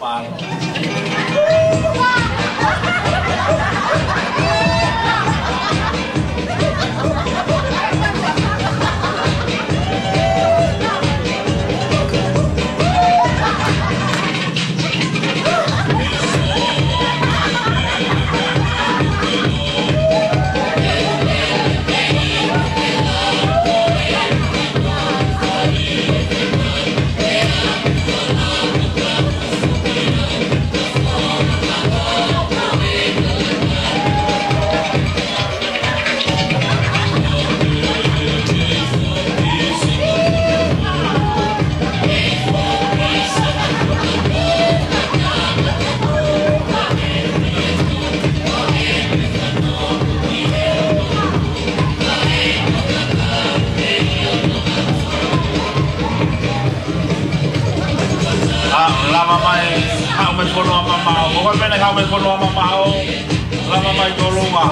mal. Lama mai hao mai kono mamao, ko pene hao mai kono mamao, lama mai toluma.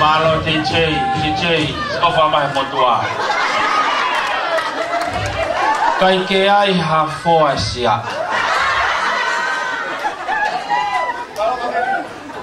Malo DJ, ofa mai motua. Kai ke ai ha foa sia.